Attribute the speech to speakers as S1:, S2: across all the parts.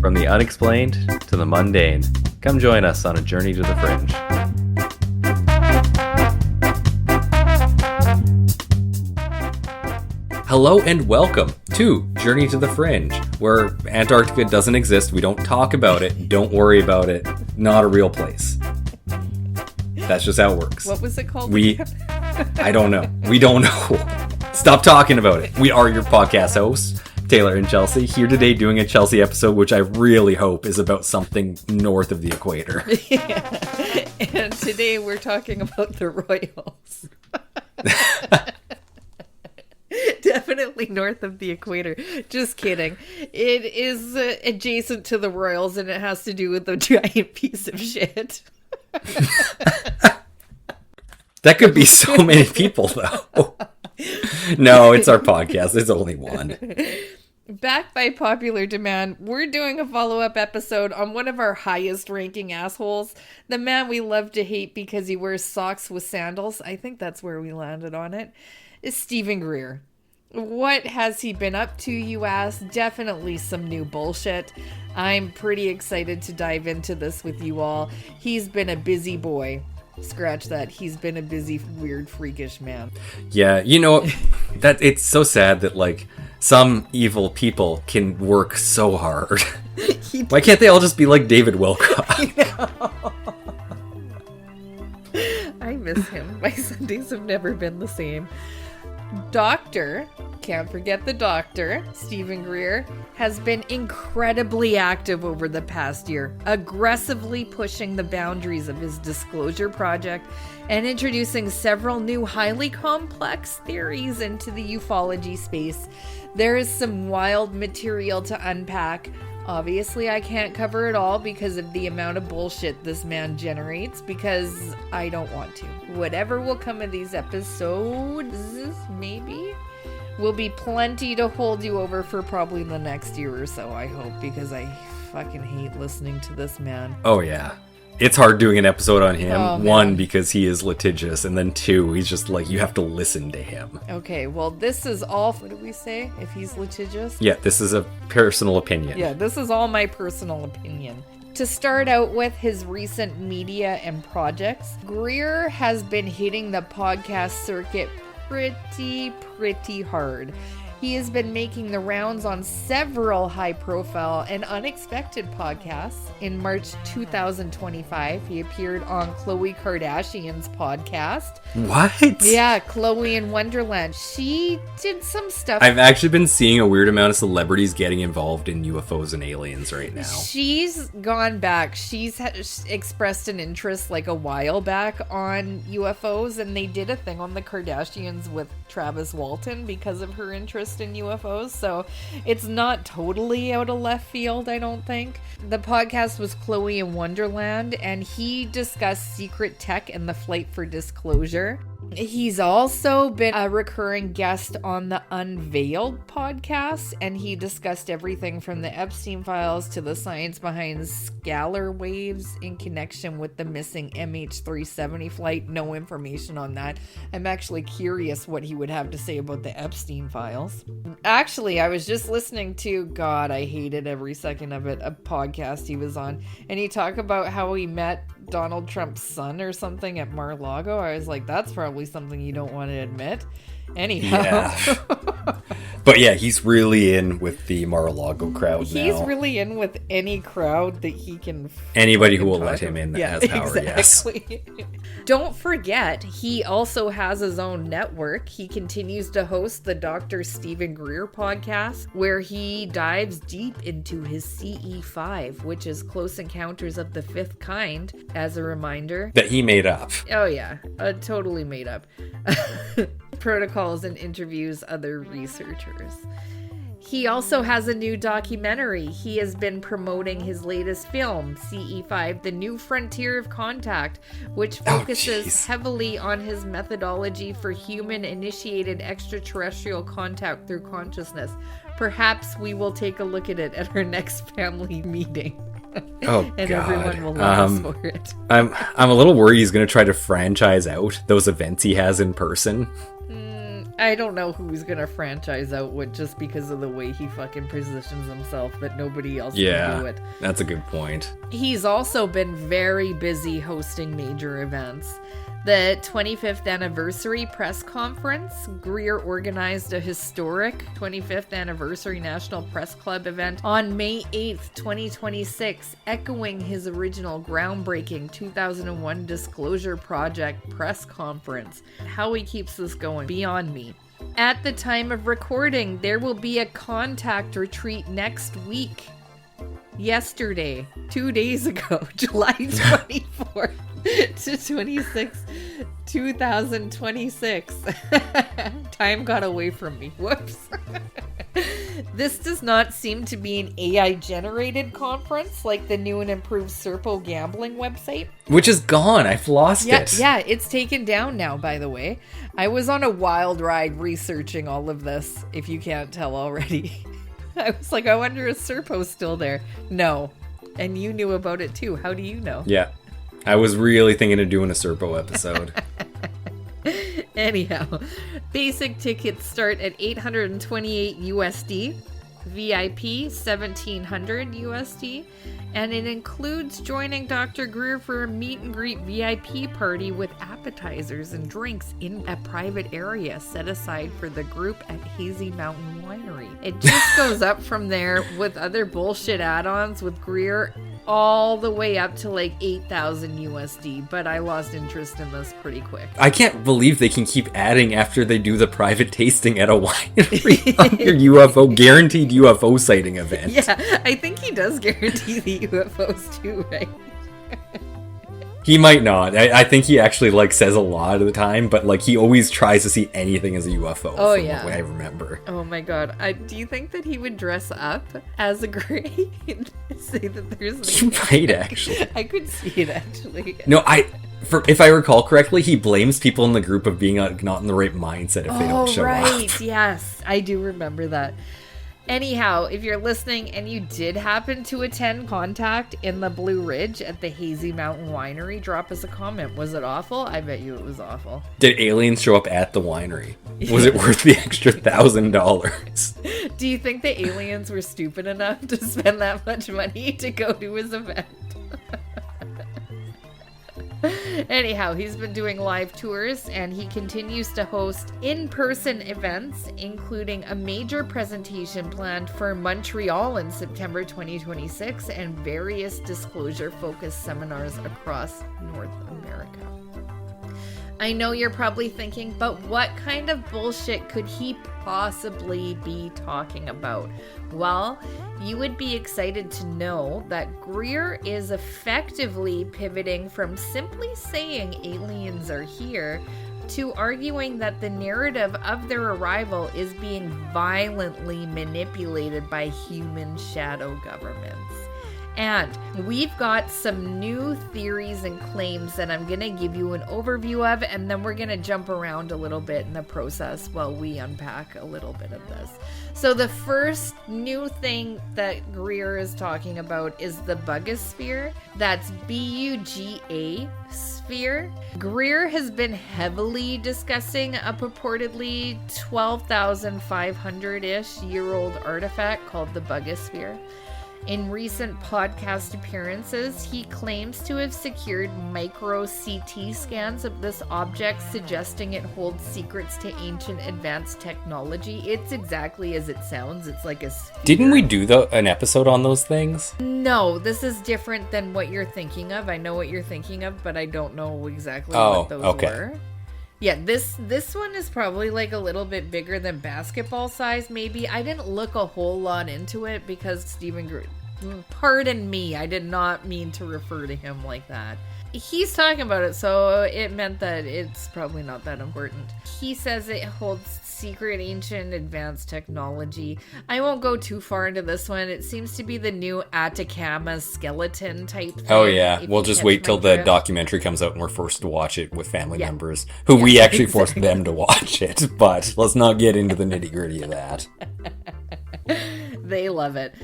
S1: From the unexplained to the mundane, come join us on a journey to the fringe. Hello and welcome to Journey to the Fringe, where Antarctica doesn't exist. We don't talk about it. Don't worry about it. Not a real place. That's just how it works.
S2: What was it called?
S1: I don't know. We don't know. Stop talking about it. We are your podcast hosts, Taylor and Chelsie, here today doing a Chelsie episode, which I really hope is about something north of the equator.
S2: Yeah. And today we're talking about the Royals. Definitely north of the equator. Just kidding. It is adjacent to the Royals, and it has to do with the giant piece of shit.
S1: That could be so many people, though. No, it's our podcast. There's only one.
S2: Backed by popular demand, we're doing a follow-up episode on one of our highest ranking assholes, the man we love to hate because he wears socks with sandals. I think that's where we landed on it. Is Stephen Greer. What has he been up to, you ask? Definitely some new bullshit. I'm pretty excited to dive into this with you all. He's been a busy boy. Scratch that. He's been a busy, weird, freakish man.
S1: Yeah, you know, that it's so sad that, like, some evil people can work so hard. Why can't they all just be like David Wilcock?
S2: I miss him. My Sundays have never been the same. Doctor, can't forget the doctor, Stephen Greer, has been incredibly active over the past year, aggressively pushing the boundaries of his disclosure project and introducing several new highly complex theories into the ufology space. There is some wild material to unpack. Obviously, I can't cover it all because of the amount of bullshit this man generates, because I don't want to. Whatever will come of these episodes, maybe, will be plenty to hold you over for probably the next year or so, I hope, because I fucking hate listening to this man.
S1: Oh, yeah. It's hard doing an episode on him.
S2: Oh,
S1: one, because he is litigious, and then two, he's just like, you have to listen to him.
S2: Okay, well, this is all, what do we say, if he's litigious?
S1: Yeah, this is a personal opinion.
S2: Yeah, this is all my personal opinion. To start out with his recent media and projects, Greer has been hitting the podcast circuit pretty hard. He has been making the rounds on several high-profile and unexpected podcasts. In March 2025, he appeared on Khloe Kardashian's podcast.
S1: What?
S2: Yeah, Khloe in Wonderland. She did some stuff.
S1: I've actually been seeing a weird amount of celebrities getting involved in UFOs and aliens right now.
S2: She's gone back. She's expressed an interest like a while back on UFOs, and they did a thing on the Kardashians with Travis Walton because of her interest in UFOs, so it's not totally out of left field, I don't think. The podcast was Khloe in Wonderland, and he discussed secret tech and the flight for disclosure. He's also been a recurring guest on the Unveiled podcast, and he discussed everything from the Epstein files to the science behind scalar waves in connection with the missing MH370 flight. No information on that. I'm actually curious what he would have to say about the Epstein files. Actually, I was just listening to, God, I hated every second of it, a podcast he was on, and he talked about how he met Donald Trump's son or something at Mar-a-Lago. I was like, that's probably something you don't want to admit. Anyhow.
S1: Yeah. But yeah, he's really in with the Mar-a-Lago crowd now.
S2: He's really in with any crowd that he can.
S1: Anybody who will let him in as power,
S2: exactly.
S1: Yes.
S2: Don't forget, he also has his own network. He continues to host the Dr. Stephen Greer podcast, where he dives deep into his CE5, which is Close Encounters of the Fifth Kind, as a reminder.
S1: That he made up.
S2: Oh yeah, totally made up. Protocols and interviews other researchers. He also has a new documentary. He has been promoting his latest film, CE5, The New Frontier of Contact, which focuses heavily on his methodology for human-initiated extraterrestrial contact through consciousness. Perhaps we will take a look at it at our next family meeting.
S1: Oh,
S2: and
S1: God.
S2: everyone will love us for it.
S1: I'm a little worried he's going to try to franchise out those events he has in person.
S2: I don't know who's gonna franchise out what just because of the way he fucking positions himself that nobody else can do it.
S1: That's a good point.
S2: He's also been very busy hosting major events. The 25th anniversary press conference, Greer organized a historic 25th anniversary National Press Club event on May 8th, 2026, echoing his original groundbreaking 2001 Disclosure Project press conference. How he keeps this going, beyond me. At the time of recording, there will be a contact retreat next week. Yesterday, 2 days ago, July 24th to 26th, 2026. Time got away from me. Whoops. This does not seem to be an AI-generated conference like the new and improved Serpo gambling website.
S1: Which is gone. I've lost it.
S2: Yeah, it's taken down now, by the way. I was on a wild ride researching all of this, if you can't tell already. I was like, I wonder if Serpo's still there. No. And you knew about it too. How do you know?
S1: Yeah. I was really thinking of doing a Serpo episode.
S2: Anyhow, basic tickets start at $828 USD, VIP $1,700 USD, and it includes joining Dr. Greer for a meet and greet VIP party with appetizers and drinks in a private area set aside for the group at Hazy Mountain Winery. It just goes up from there with other bullshit add-ons with Greer all the way up to like 8,000 USD, but I lost interest in this pretty quick.
S1: I can't believe they can keep adding after they do the private tasting at a winery on your UFO, guaranteed UFO sighting event.
S2: Yeah, I think he does guarantee the UFOs too, right?
S1: He might not. I think he actually like says a lot of the time, but like he always tries to see anything as a UFO.
S2: Oh,
S1: from
S2: yeah.
S1: the way I remember.
S2: Oh my god. Do you think that he would dress up as a Grey and say that there's...
S1: He might actually.
S2: I could see it actually.
S1: No, if I recall correctly, he blames people in the group of being not in the right mindset if they don't show up.
S2: Oh, right. Yes, I do remember that. Anyhow, if you're listening and you did happen to attend Contact in the Blue Ridge at the Hazy Mountain Winery, drop us a comment. Was it awful? I bet you it was awful.
S1: Did aliens show up at the winery? Was it worth the extra $1,000?
S2: Do you think the aliens were stupid enough to spend that much money to go to his event? Anyhow, he's been doing live tours and he continues to host in-person events, including a major presentation planned for Montreal in September 2026 and various disclosure-focused seminars across North America. I know you're probably thinking, but what kind of bullshit could he possibly be talking about? Well, you would be excited to know that Greer is effectively pivoting from simply saying aliens are here to arguing that the narrative of their arrival is being violently manipulated by human shadow governments. And we've got some new theories and claims that I'm going to give you an overview of, and then we're going to jump around a little bit in the process while we unpack a little bit of this. So the first new thing that Greer is talking about is the Bugosphere. That's B-U-G-A sphere. Greer has been heavily discussing a purportedly 12,500-ish year-old artifact called the Bugosphere. In recent podcast appearances, he claims to have secured micro CT scans of this object, suggesting it holds secrets to ancient advanced technology. It's exactly as it sounds. It's like a sphere.
S1: Didn't we do an episode on those things?
S2: No, this is different than what you're thinking of. I know what you're thinking of, but I don't know exactly what those were. Yeah, this one is probably like a little bit bigger than basketball size, maybe. I didn't look a whole lot into it because Stephen Greer... Pardon me, I did not mean to refer to him like that. He's talking about it, so it meant that it's probably not that important. He says it holds secret, ancient, advanced technology. I won't go too far into this one. It seems to be the new Atacama skeleton type thing.
S1: Oh yeah, we'll just wait till the documentary comes out and we're forced to watch it with family members who we actually forced them to watch it. But let's not get into the nitty-gritty of that.
S2: They love it.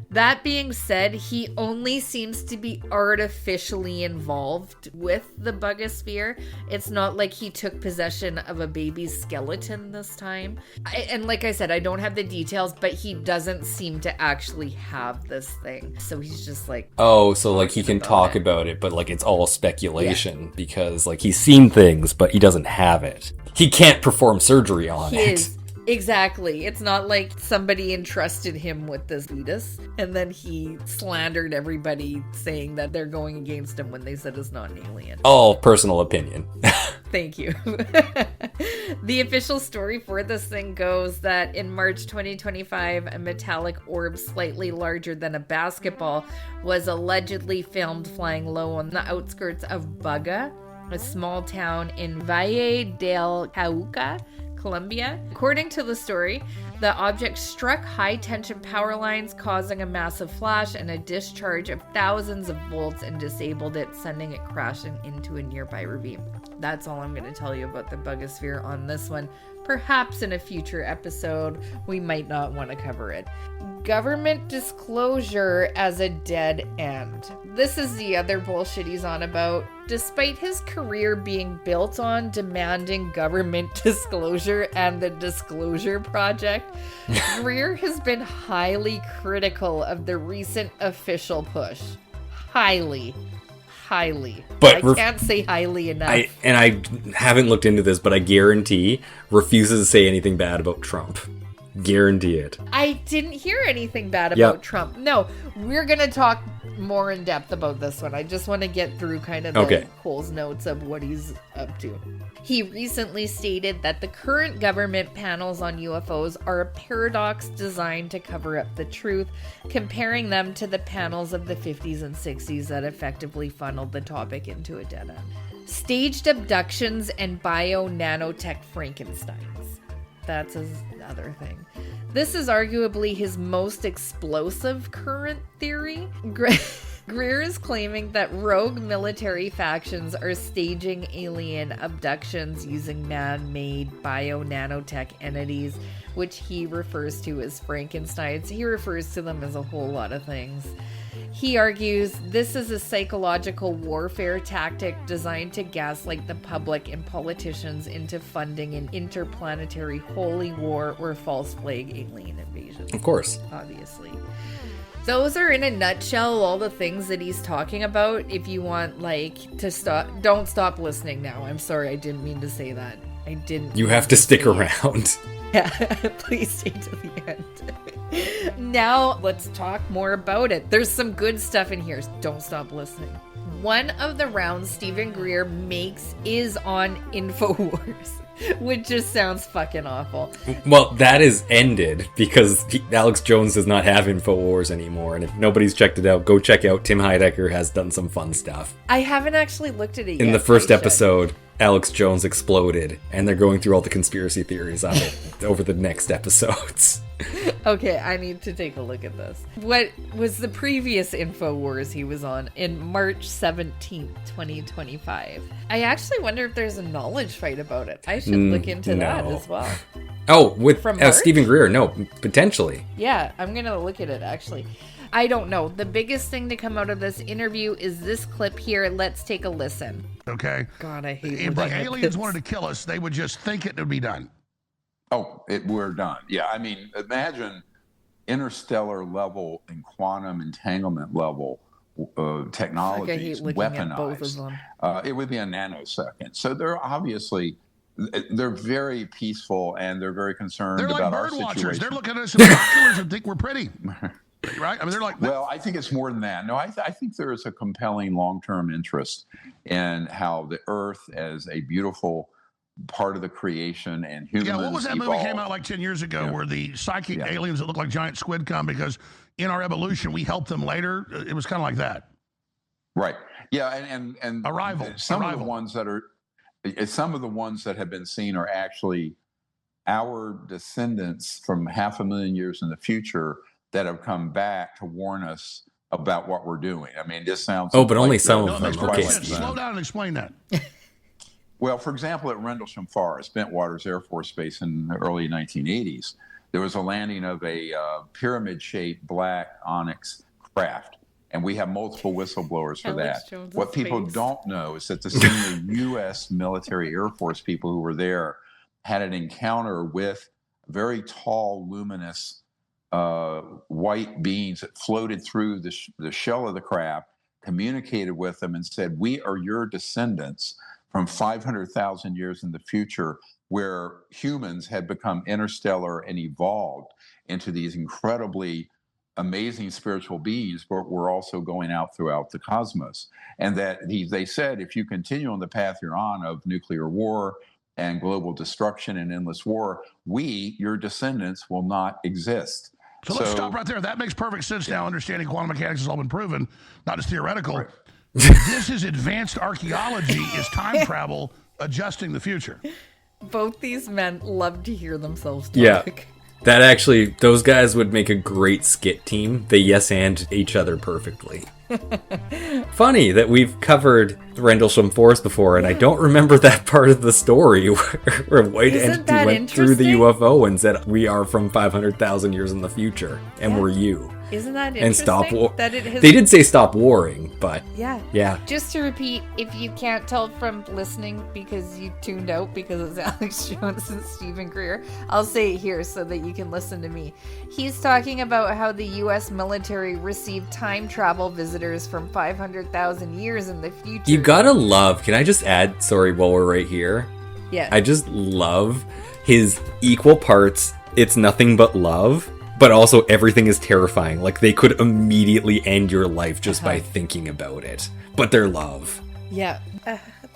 S2: That being said, he only seems to be artificially involved with the bugosphere. It's not like he took possession of a baby's skeleton this time. And like I said, I don't have the details, but he doesn't seem to actually have this thing. So he's just like...
S1: Oh, so like he can talk about it, but like it's all speculation because like he's seen things, but he doesn't have it. He can't perform surgery on it.
S2: Exactly. It's not like somebody entrusted him with this fetus and then he slandered everybody saying that they're going against him when they said it's not an alien.
S1: All personal opinion.
S2: Thank you. The official story for this thing goes that in March 2025, a metallic orb slightly larger than a basketball was allegedly filmed flying low on the outskirts of Buga, a small town in Valle del Cauca, Colombia. According to the story, the object struck high-tension power lines, causing a massive flash and a discharge of thousands of volts and disabled it, sending it crashing into a nearby ravine. That's all I'm going to tell you about the bugosphere on this one. Perhaps in a future episode, we might not want to cover it. Government disclosure as a dead end. This is the other bullshit he's on about. Despite his career being built on demanding government disclosure and the Disclosure Project, Greer has been highly critical of the recent official push. Highly. But I can't say highly enough.
S1: I haven't looked into this, but I guarantee refuses to say anything bad about Trump. Guarantee it.
S2: I didn't hear anything bad about Trump. No, we're going to talk more in depth about this one. I just want to get through kind of the Cole's notes of what he's up to. He recently stated that the current government panels on UFOs are a paradox designed to cover up the truth, comparing them to the panels of the 50s and 60s that effectively funneled the topic into a dead end. Staged abductions and bio-nanotech Frankensteins. That's his other thing. This is arguably his most explosive current theory. Greer is claiming that rogue military factions are staging alien abductions using man-made bio-nanotech entities, which he refers to as Frankensteins. He refers to them as a whole lot of things. He argues this is a psychological warfare tactic designed to gaslight the public and politicians into funding an interplanetary holy war or false flag alien invasion.
S1: Of course.
S2: Obviously. Those are in a nutshell all the things that he's talking about. If you want to stop, don't stop listening now. I'm sorry, I didn't mean to say that. I didn't.
S1: You have to stick around.
S2: Yeah, please stay to the end. Now, let's talk more about it. There's some good stuff in here. Don't stop listening. One of the rounds Stephen Greer makes is on InfoWars, which just sounds fucking awful.
S1: Well, that is ended because Alex Jones does not have InfoWars anymore. And if nobody's checked it out, go check out. Tim Heidecker has done some fun stuff.
S2: I haven't actually looked at it yet.
S1: In the first episode, Alex Jones exploded, and they're going through all the conspiracy theories on it over the next episodes.
S2: Okay, I need to take a look at this. What was the previous InfoWars he was on in March 17th, 2025? I actually wonder if there's a knowledge fight about it. I should look into that as well.
S1: Oh, with Stephen Greer? No, potentially.
S2: Yeah, I'm going to look at it, actually. I don't know. The biggest thing to come out of this interview is this clip here. Let's take a listen.
S3: Okay.
S2: God, I hate
S3: if the aliens wanted to kill us, they would just think it would be done.
S4: Oh, we're done. Yeah, I mean, imagine interstellar level and quantum entanglement level technologies weaponized. It would be a nanosecond. So they're obviously, they're very peaceful and they're very concerned about our situation. They're like bird watchers.
S3: They're looking at us in binoculars and think we're pretty. Right? I mean, they're like...
S4: Well, I think it's more than that. No, I think there is a compelling long-term interest in how the Earth as a beautiful part of the creation and humans.
S3: Yeah, what was that movie that came out like 10 years ago where the psychic aliens that look like giant squid come because in our evolution we helped them later? It was kind of like that.
S4: Right. Yeah, and
S3: Arrival.
S4: Some of the ones that have been seen are actually our descendants from 500,000 years in the future that have come back to warn us about what we're doing. I mean, this sounds...
S1: Oh, but only some of them.
S3: Okay. Slow down and explain that.
S4: Well, for example, at Rendlesham Forest, Bentwaters Air Force Base in the early 1980s, there was a landing of a pyramid-shaped black onyx craft. And we have multiple whistleblowers for that. What people don't know is that the senior U.S. military Air Force people who were there had an encounter with very tall, luminous white beings that floated through the shell of the craft, communicated with them and said, we are your descendants from 500,000 years in the future, where humans had become interstellar and evolved into these incredibly amazing spiritual beings, but we're also going out throughout the cosmos. And that they said, if you continue on the path you're on of nuclear war and global destruction and endless war, we, your descendants, will not exist.
S3: So let's stop right there. That makes perfect sense now. Understanding quantum mechanics has all been proven, not just theoretical. Right. This is advanced archaeology, is time travel adjusting the future.
S2: Both these men love to hear themselves talk.
S1: Yeah. That actually, those guys would make a great skit team. They yes and each other perfectly. Funny that we've covered Rendlesham Forest before, and I don't remember that part of the story where a white entity went through the UFO and said, we are from 500,000 years in the future, and we're you.
S2: Isn't that interesting? And
S1: stop war. They did say stop warring, but yeah.
S2: Just to repeat, if you can't tell from listening because you tuned out because it's Alex Jones and Stephen Greer, I'll say it here so that you can listen to me. He's talking about how the U.S. military received time travel visitors from 500,000 years in the future.
S1: You gotta love. Can I just add? Sorry, while we're right here.
S2: Yeah.
S1: I just love his equal parts. It's nothing but love. But also everything is terrifying. Like they could immediately end your life just by thinking about it. But they're love.
S2: Yeah.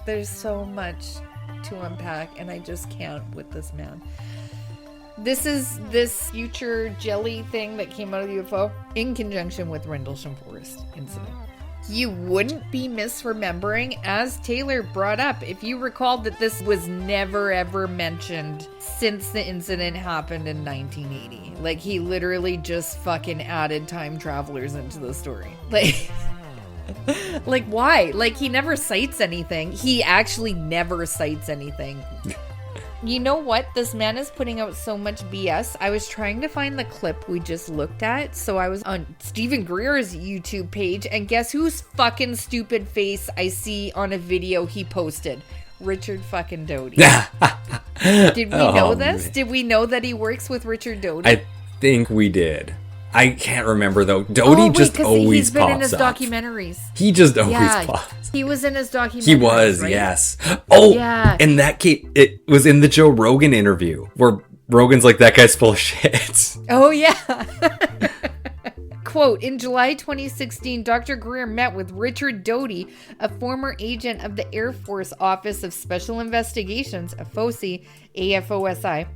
S2: There's so much to unpack and I just can't with this man. This is this future jelly thing that came out of the UFO in conjunction with Rendlesham Forest incident. You wouldn't be misremembering, as Taylor brought up, if you recalled that this was never ever mentioned since the incident happened in 1980. Like, he literally just fucking added time travelers into the story. Like, why? Like, he never cites anything. He actually never cites anything. You know what? This man is putting out so much BS. I was trying to find the clip we just looked at. So I was on Stephen Greer's YouTube page. And guess whose fucking stupid face I see on a video he posted? Richard fucking Doty. Did we know this? Man. Did we know that he works with Richard Doty?
S1: I think we did. I can't remember though. Doty just always pops up. He's been in his
S2: documentaries.
S1: He just always pops.
S2: He was in his documentaries.
S1: He was,
S2: right?
S1: yes. Oh, yeah. In that case, it was in the Joe Rogan interview where Rogan's like, "That guy's full of shit."
S2: Oh yeah. Quote, in July 2016, Dr. Greer met with Richard Doty, a former agent of the Air Force Office of Special Investigations, AFOSI,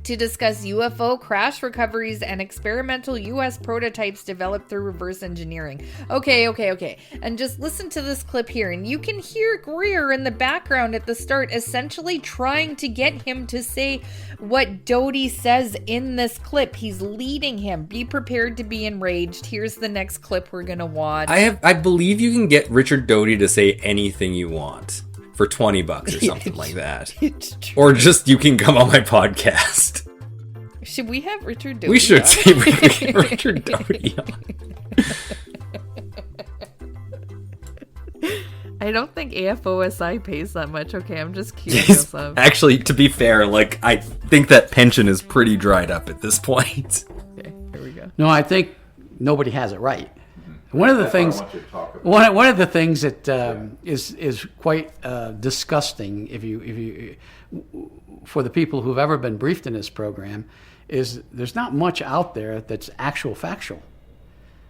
S2: to discuss UFO crash recoveries and experimental U.S. prototypes developed through reverse engineering. Okay. And just listen to this clip here, and you can hear Greer in the background at the start essentially trying to get him to say what Doty says in this clip. He's leading him. Be prepared to be enraged. Here's the next clip we're gonna watch.
S1: I believe you can get Richard Doty to say anything you want for $20 or something like that. Or just you can come on my podcast.
S2: Should we have Richard Doty?
S1: We should see Richard Doty on.
S2: I don't think AFOSI pays that much. Okay, I'm just curious.
S1: Actually, to be fair, like I think that pension is pretty dried up at this point.
S2: Okay, here we go.
S5: No, I think nobody has it right. One of the things that is quite disgusting, if you for the people who've ever been briefed in this program, is there's not much out there that's factual.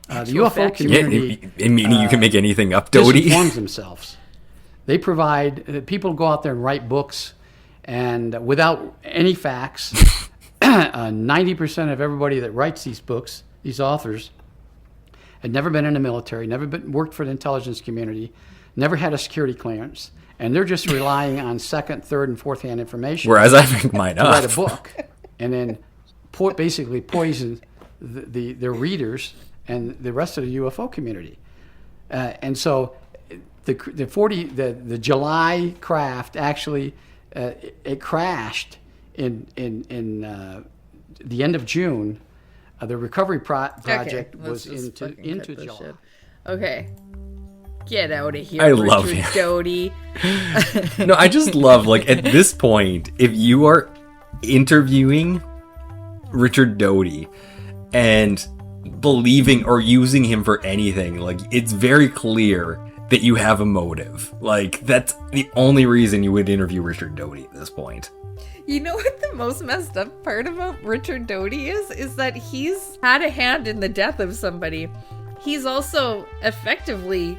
S5: The UFO community,
S1: meaning you can make anything up, Doty.
S5: Misinforms themselves. They provide people go out there and write books, and without any facts, 90% of everybody that writes these books, these authors, had never been in the military, worked for the intelligence community, never had a security clearance, and they're just relying on second, third, and fourth-hand information.
S1: Whereas I make mine up.
S5: To write a book, and then basically poison their readers and the rest of the UFO community. And so the July craft actually it crashed in the end of June The recovery project was into July.
S2: Shit. Okay. Get out of here,
S1: I love
S2: Richard
S1: him.
S2: Doty.
S1: No, I just love, like, at this point, if you are interviewing Richard Doty and believing or using him for anything, like, it's very clear that you have a motive. Like, that's the only reason you would interview Richard Doty at this point.
S2: You know what the most messed up part about Richard Doty is that he's had a hand in the death of somebody. He's also effectively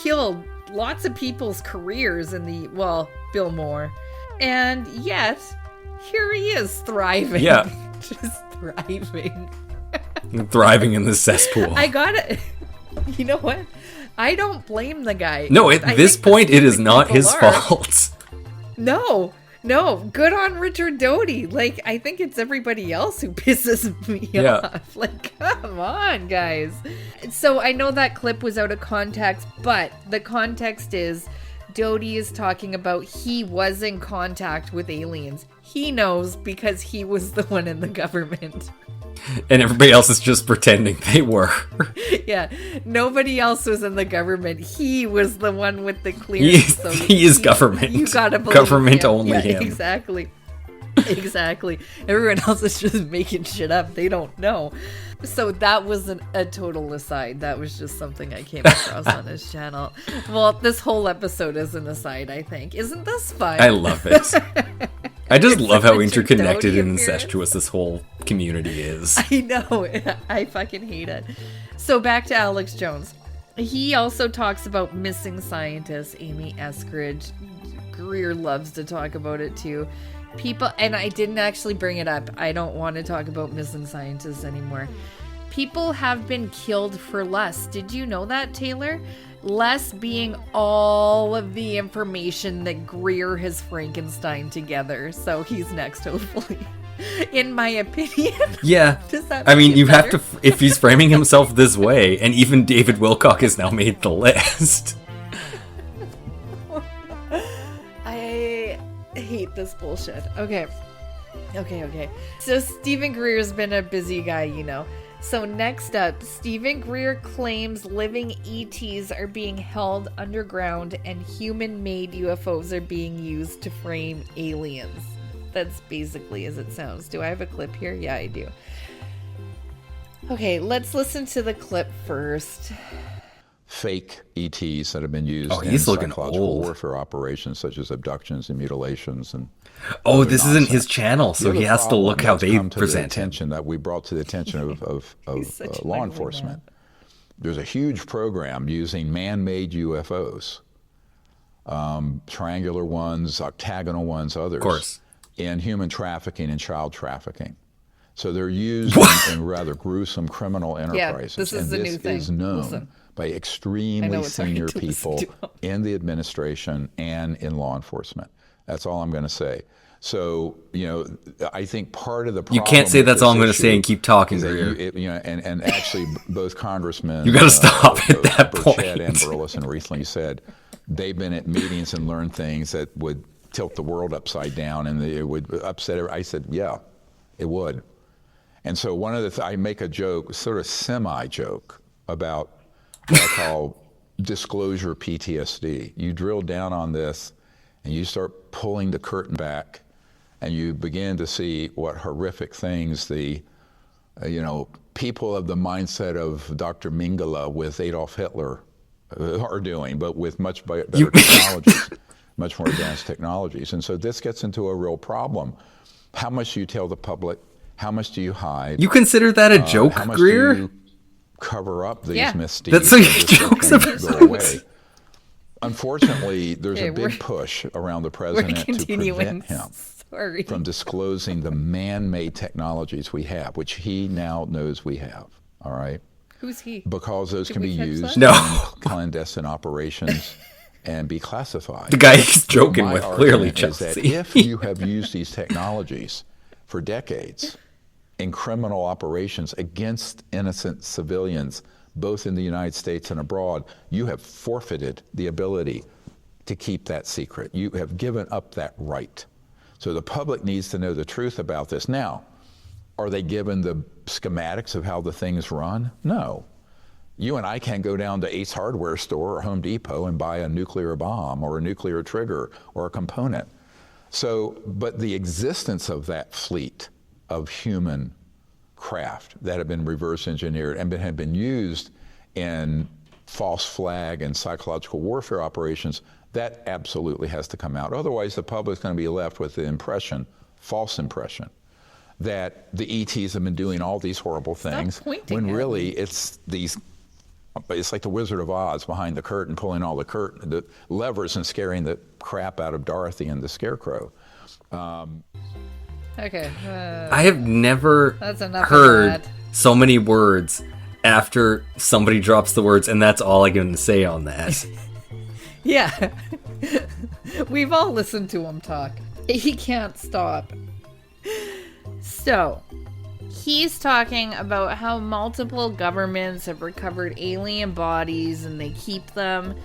S2: killed lots of people's careers Bill Moore. And yet, here he is thriving.
S1: Yeah.
S2: Just thriving.
S1: Thriving in the cesspool.
S2: I gotta... You know what? I don't blame the guy.
S1: No, at this point, it is not his fault.
S2: No, good on Richard Doty. Like, I think it's everybody else who pisses me off. Like, come on, guys. So I know that clip was out of context, but the context is Doty is talking about he was in contact with aliens. He knows because he was the one in the government.
S1: And everybody else is just pretending they were.
S2: Yeah, nobody else was in the government. He was the one with the clearance.
S1: He is government.
S2: You gotta believe
S1: government
S2: him.
S1: only him.
S2: Exactly. Everyone else is just making shit up. They don't know. So that was a total aside. That was just something I came across on his channel. Well, this whole episode is an aside, I think. Isn't this fun?
S1: I love it. I just love how
S2: Richard
S1: interconnected
S2: Doty
S1: and
S2: appearance.
S1: incestuous this whole community is.
S2: I know. I fucking hate it. So back to Alex Jones. He also talks about missing scientists, Amy Eskridge. Greer loves to talk about it too. People, and I didn't actually bring it up. I don't want to talk about missing scientists anymore. People have been killed for less. Did you know that, Taylor? Less being all of the information that Greer has Frankenstein together. So he's next, hopefully. In my opinion.
S1: Yeah.
S2: Does that
S1: I mean,
S2: make it
S1: you have
S2: better?
S1: to, if he's framing himself this way, and even David Wilcock has now made the list.
S2: I hate this bullshit. Okay. So Stephen Greer's been a busy guy, you know. So next up, Stephen Greer claims living ETs are being held underground and human-made UFOs are being used to frame aliens. That's basically as it sounds. Do I have a clip here? Yeah, I do. Okay, let's listen to the clip first.
S4: Fake ETs that have been used in
S1: he's looking
S4: psychological
S1: old.
S4: warfare operations such as abductions and mutilations and
S1: Oh,
S4: other
S1: this isn't
S4: nonsense.
S1: his channel, so
S4: The
S1: he
S4: other
S1: has to look
S4: problem
S1: how
S4: that's
S1: they
S4: come to the
S1: present him.
S4: attention that we brought to the attention of
S2: such an
S4: law
S2: ugly
S4: enforcement. There's a huge program using man-made UFOs, triangular ones, octagonal ones, others,
S1: Of course.
S4: in human trafficking and child trafficking. So they're used in rather gruesome criminal enterprises.
S2: this is
S4: and
S2: the
S4: this
S2: new thing.
S4: is known
S2: Listen.
S4: by
S2: I know
S4: extremely
S2: it's hard
S4: senior
S2: to listen
S4: people
S2: to.
S4: in the administration and in law enforcement. That's all I'm going to say. So, I think part of the problem
S1: You can't say
S4: with
S1: that's all I'm
S4: this
S1: going to say and
S4: issue
S1: keep talking,
S4: is that
S1: Greer.
S4: and actually both congressmen,
S1: You gotta stop at
S4: both
S1: that
S4: Burchett
S1: point.
S4: and Burleson recently said they've been at meetings and learned things that would tilt the world upside down and it would upset everyone. I said, yeah, it would. And so one of the I make a joke, sort of semi-joke, about what I call disclosure PTSD. You drill down on this and you start pulling the curtain back and you begin to see what horrific things the people of the mindset of Dr. Mengele with Adolf Hitler are doing, but with much better technologies, much more advanced technologies. And so this gets into a real problem. How much do you tell the public? How much do you hide?
S1: You consider that a joke,
S4: How much
S1: Greer?
S4: do you cover up these
S2: Yeah.
S4: misdeeds?
S1: That's what
S4: so
S1: he jokes
S4: they can
S1: about.
S4: go away? Unfortunately, there's
S2: Okay,
S4: a big push around the
S2: We're
S4: president to
S2: continuing.
S4: prevent him
S2: Sorry.
S4: from disclosing the man-made technologies we have, which he now knows we have. All right,
S2: Who's he?
S4: because those
S2: Did
S4: can
S2: we
S4: be
S2: catch
S4: used
S2: that?
S1: No.
S4: in clandestine operations and be classified.
S1: The guy he's joking
S4: My
S1: with, clearly,
S4: argument is that
S1: Chelsie.
S4: if you have used these technologies for decades in criminal operations against innocent civilians, both in the United States and abroad, you have forfeited the ability to keep that secret. You have given up that right. So the public needs to know the truth about this. Now, are they given the schematics of how the things run? No. You and I can't go down to Ace Hardware store or Home Depot and buy a nuclear bomb or a nuclear trigger or a component. So, but the existence of that fleet of human craft that have been reverse engineered and have been used in false flag and psychological warfare operations, that absolutely has to come out. Otherwise, the public's going to be left with the impression, false impression, that the ETs have been doing all these horrible things, when really it's like the Wizard of Oz behind the curtain, pulling all the levers and scaring the crap out of Dorothy and the Scarecrow.
S2: Okay.
S1: I have never heard so many words after somebody drops the words, and that's all I can say on that.
S2: Yeah. We've all listened to him talk. He can't stop. So, he's talking about how multiple governments have recovered alien bodies and they keep them.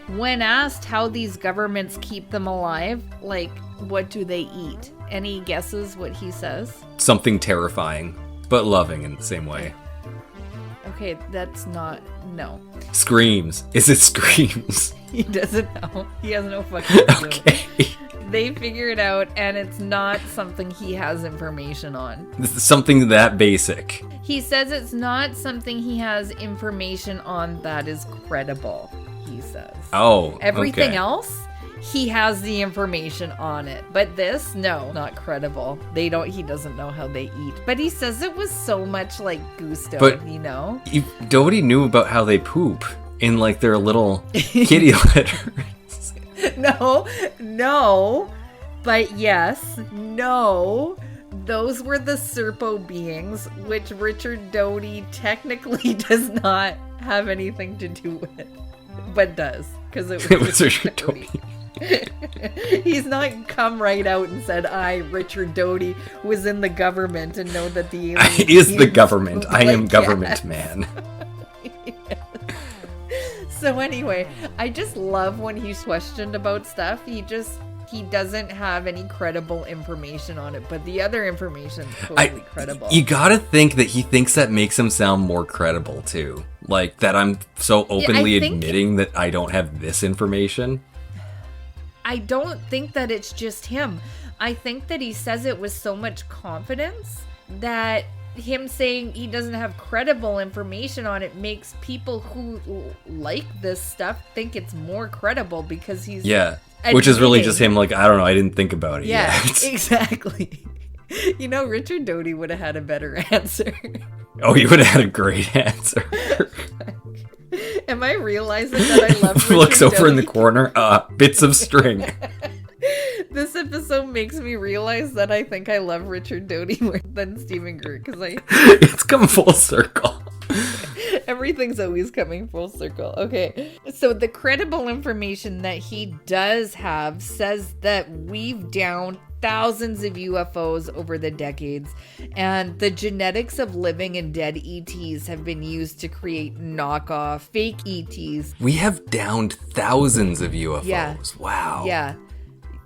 S2: When asked how these governments keep them alive, like, what do they eat? Any guesses what he says?
S1: Something terrifying, but loving in the same way.
S2: Okay, that's not... No.
S1: Screams. Is it screams?
S2: He doesn't know. He has no fucking clue.
S1: Okay.
S2: They figure it out, and it's not something he has information on.
S1: This is something that basic.
S2: He says it's not something he has information on that is credible, he says.
S1: Oh,
S2: Everything
S1: okay.
S2: else, he has the information on it. But this, no, not credible. He doesn't know how they eat. But he says it was so much like gusto, you know?
S1: Doty knew about how they poop in like their little kitty litter.
S2: No, but yes, no, those were the Serpo beings, which Richard Doty technically does not have anything to do with, but does, because it was Richard Doty. He's not come right out and said, Richard Doty, was in the government and know that the aliens...
S1: is the government. I am government man.
S2: So anyway, I just love when he's questioned about stuff. He doesn't have any credible information on it, but the other information is totally credible.
S1: You gotta think that he thinks that makes him sound more credible too. Like that I'm so openly admitting that I don't have this information.
S2: I don't think that it's just him. I think that he says it with so much confidence that him saying he doesn't have credible information on it makes people who like this stuff think it's more credible because he's
S1: which is really just him like, I don't know, I didn't think about it
S2: yet. Exactly. You know, Richard Doty would have had a better answer.
S1: Oh, he would have had a great answer.
S2: Am I realizing that I love Richard
S1: Looks over
S2: Doty?
S1: in the corner, bits of string.
S2: This episode makes me realize that I think I love Richard Doty more than Stephen Greer, because
S1: it's come full circle.
S2: Everything's always coming full circle. Okay, so the credible information that he does have says that we've downed thousands of UFOs over the decades, and the genetics of living and dead ETs have been used to create knockoff fake ETs.
S1: We have downed thousands of UFOs.
S2: Yeah.
S1: Wow.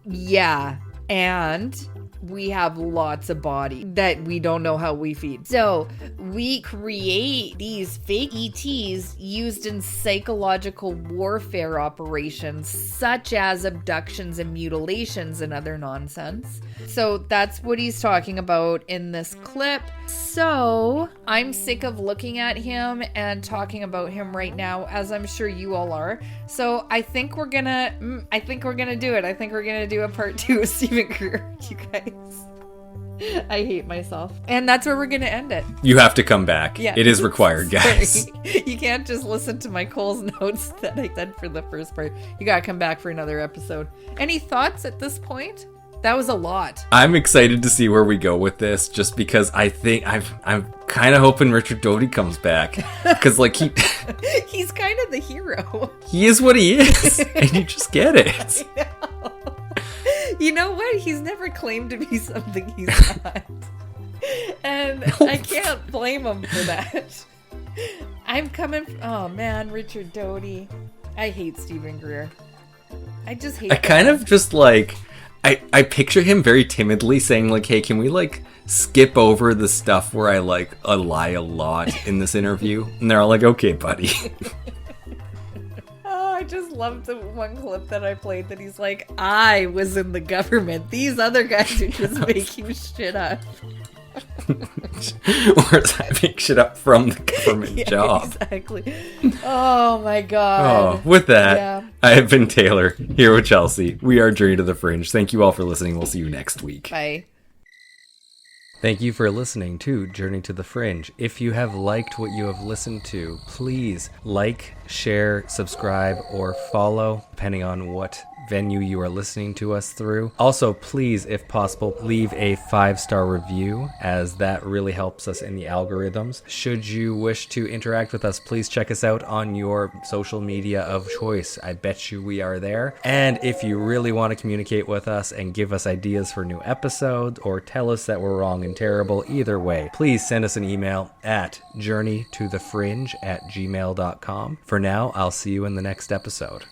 S2: Yeah, and we have lots of body that we don't know how we feed. So we create these fake ETs used in psychological warfare operations, such as abductions and mutilations and other nonsense. So that's what he's talking about in this clip. So I'm sick of looking at him and talking about him right now, as I'm sure you all are. So I think we're gonna do it. I think we're gonna do a part 2 of Stephen Greer, you guys. I hate myself. And that's where we're gonna end it.
S1: You have to come back. Yeah. It is required, guys.
S2: You can't just listen to my Cole's notes that I said for the first part. You gotta come back for another episode. Any thoughts at this point? That was a lot.
S1: I'm excited to see where we go with this, just because I think I'm kind of hoping Richard Doty comes back, because like
S2: he's kind of the hero.
S1: He is what he is, and you just get it.
S2: I know. You know what? He's never claimed to be something he's not, and I can't blame him for that. Oh man, Richard Doty. I hate Stephen Greer. I just hate.
S1: I kind of just like. I picture him very timidly saying, like, hey, can we, like, skip over the stuff where I, like, lie a lot in this interview? And they're all like, okay, buddy.
S2: Oh, I just loved the one clip that I played that he's like, I was in the government. These other guys are just making shit up.
S1: Or is I make shit up from the government job?
S2: Exactly. Oh my god.
S1: Oh, with that, I have been Taylor, here with Chelsie. We are Journey to the Fringe. Thank you all for listening. We'll see you next week.
S2: Bye.
S1: Thank you for listening to Journey to the Fringe. If you have liked what you have listened to, please like, share, subscribe, or follow, depending on what venue you are listening to us through. Also, please, if possible, leave a 5-star review, as that really helps us in the algorithms. Should you wish to interact with us, please check us out on your social media of choice. I bet you we are there. And if you really want to communicate with us and give us ideas for new episodes, or tell us that we're wrong and terrible, either way, please send us an email at journeytothefringe@gmail.com. For now, I'll see you in the next episode.